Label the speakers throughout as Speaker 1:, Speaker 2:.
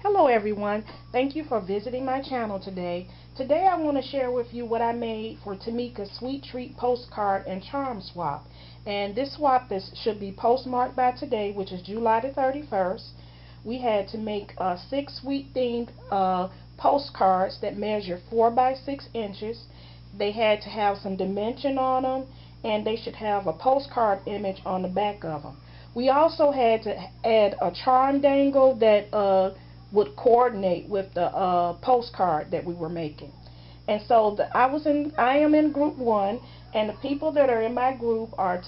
Speaker 1: Hello everyone, thank you for visiting my channel today. Today I want to share with you what I made for Tmika's Sweet Treat Postcard and Charm Swap. And this swap should be postmarked by today, which is July the 31st. We had to make 6 sweet themed postcards that measure 4 by 6 inches. They had to have some dimension on them, and they should have a postcard image on the back of them. We also had to add a charm dangle that would coordinate with the postcard that we were making. And so I am in group 1, and the people that are in my group are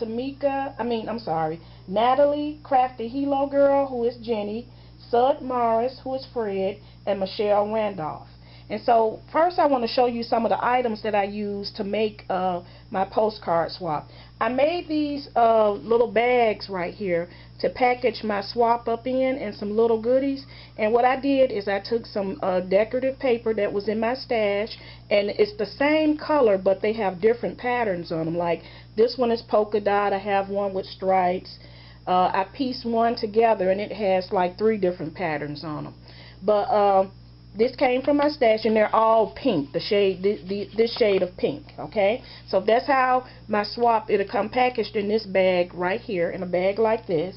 Speaker 1: Natalie, Crafty Hilo Girl, who is Jenny, Sud Morris, who is Fred, and Michelle Randolph. And so first I want to show you some of the items that I used to make my postcard swap. I made these little bags right here to package my swap up in and some little goodies. And what I did is I took some decorative paper that was in my stash, and it's the same color but they have different patterns on them. Like this one is polka dot, I have one with stripes. I pieced one together and it has like 3 different patterns on them. But this came from my stash, and they're all pink, the shade, this shade of pink, okay? So that's how my swap, it'll come packaged in this bag right here, in a bag like this.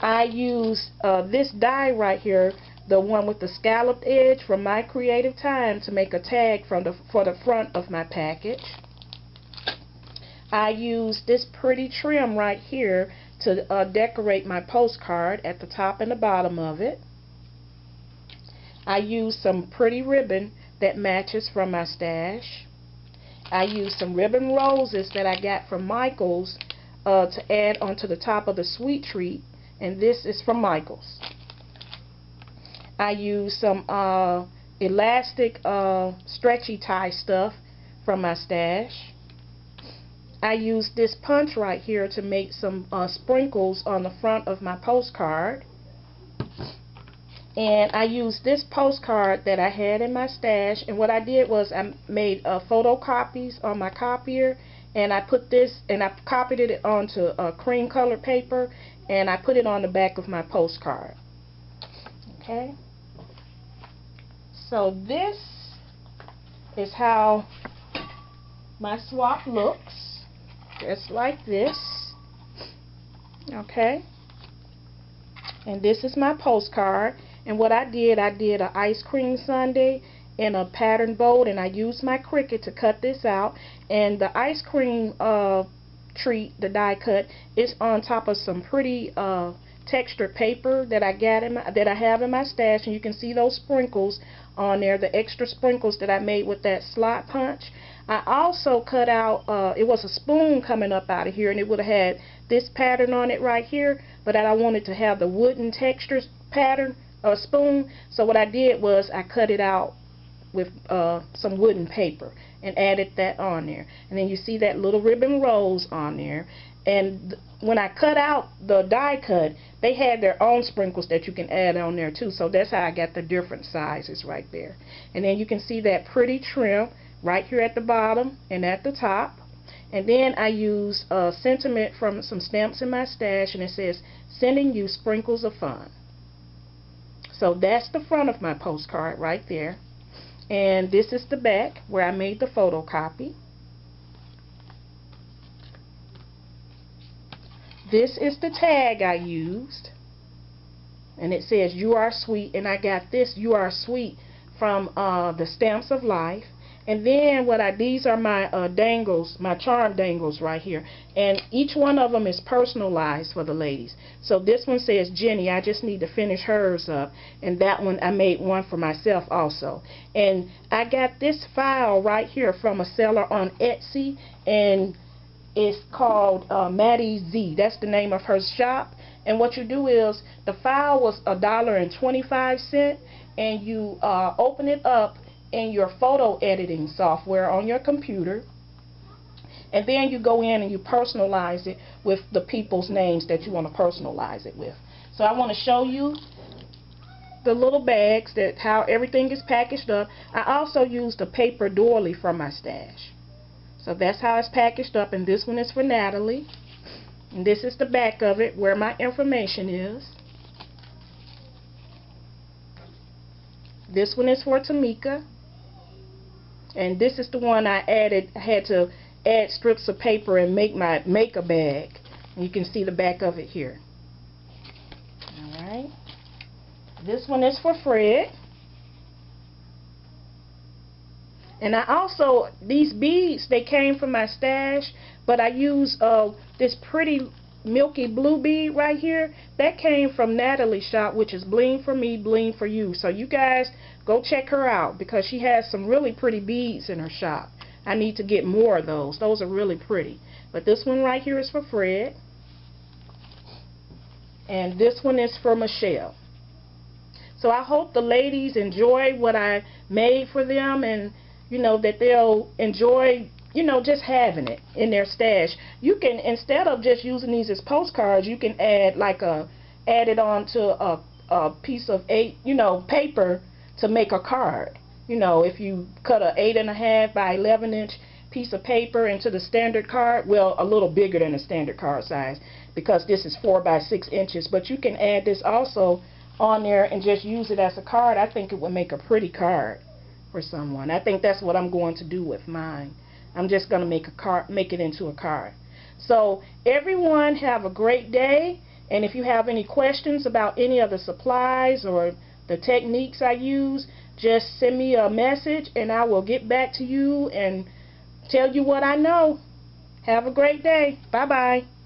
Speaker 1: I use this die right here, the one with the scalloped edge from My Creative Time, to make a tag for the front of my package. I use this pretty trim right here to decorate my postcard at the top and the bottom of it. I use some pretty ribbon that matches from my stash. I use some ribbon roses that I got from Michael's to add onto the top of the sweet treat, and this is from Michael's. I use some elastic stretchy tie stuff from my stash. I use this punch right here to make some sprinkles on the front of my postcard. And I used this postcard that I had in my stash, and what I did was I made photocopies on my copier, and I put this, and I copied it onto cream colored paper, and I put it on the back of my postcard. Okay, so this is how my swap looks, just like this. Okay, and this is my postcard. And what I did an ice cream sundae in a pattern bowl, and I used my Cricut to cut this out. And the ice cream treat, the die cut, is on top of some pretty textured paper that I have in my stash, and you can see those sprinkles on there, the extra sprinkles that I made with that slot punch. I also cut out, it was a spoon coming up out of here, and it would have had this pattern on it right here, but I wanted to have the wooden textures pattern spoon, so what I did was I cut it out with some wooden paper and added that on there. And then you see that little ribbon rose on there. And when I cut out the die cut, they had their own sprinkles that you can add on there too, so that's how I got the different sizes right there. And then you can see that pretty trim right here at the bottom and at the top. And then I use a sentiment from some stamps in my stash, and it says, "Sending you sprinkles of fun." So that's the front of my postcard right there. And this is the back where I made the photocopy. This is the tag I used. And it says, "You are sweet." And I got this, "You are sweet," from the Stamps of Life. And then these are my dangles, my charm dangles right here. And each one of them is personalized for the ladies. So this one says Jenny, I just need to finish hers up. And that one, I made one for myself also. And I got this file right here from a seller on Etsy, and it's called Maddie Z. That's the name of her shop. And what you do is, the file was $1.25, and you open it up in your photo editing software on your computer, and then you go in and you personalize it with the people's names that you want to personalize it with. So I want to show you the little bags, how everything is packaged up. I also used a paper doily from my stash. So that's how it's packaged up, and this one is for Natalie, and this is the back of it where my information is. This one is for Tmika. And this is the one I added. I had to add strips of paper and make my maker bag. And you can see the back of it here. Alright. This one is for Fred. And I also, these beads, they came from my stash, but I use this pretty milky blue bead right here. That came from Natalie's shop, which is Bling for Me, Bling for You. So you guys go check her out because she has some really pretty beads in her shop. I need to get more of those. Those are really pretty. But this one right here is for Fred. And this one is for Michelle. So I hope the ladies enjoy what I made for them, and you know, that they'll enjoy, you know, just having it in their stash. You can, instead of just using these as postcards, you can add add it onto a piece of paper to make a card. You know, if you cut a 8.5 by 11 inch piece of paper into the standard card, well, a little bigger than a standard card size, because this is 4 by 6 inches, but you can add this also on there and just use it as a card. I think it would make a pretty card for someone. I think that's what I'm going to do with mine. I'm just going to make it into a card. So everyone have a great day, and if you have any questions about any of the supplies or the techniques I use, just send me a message and I will get back to you and tell you what I know. Have a great day. Bye bye.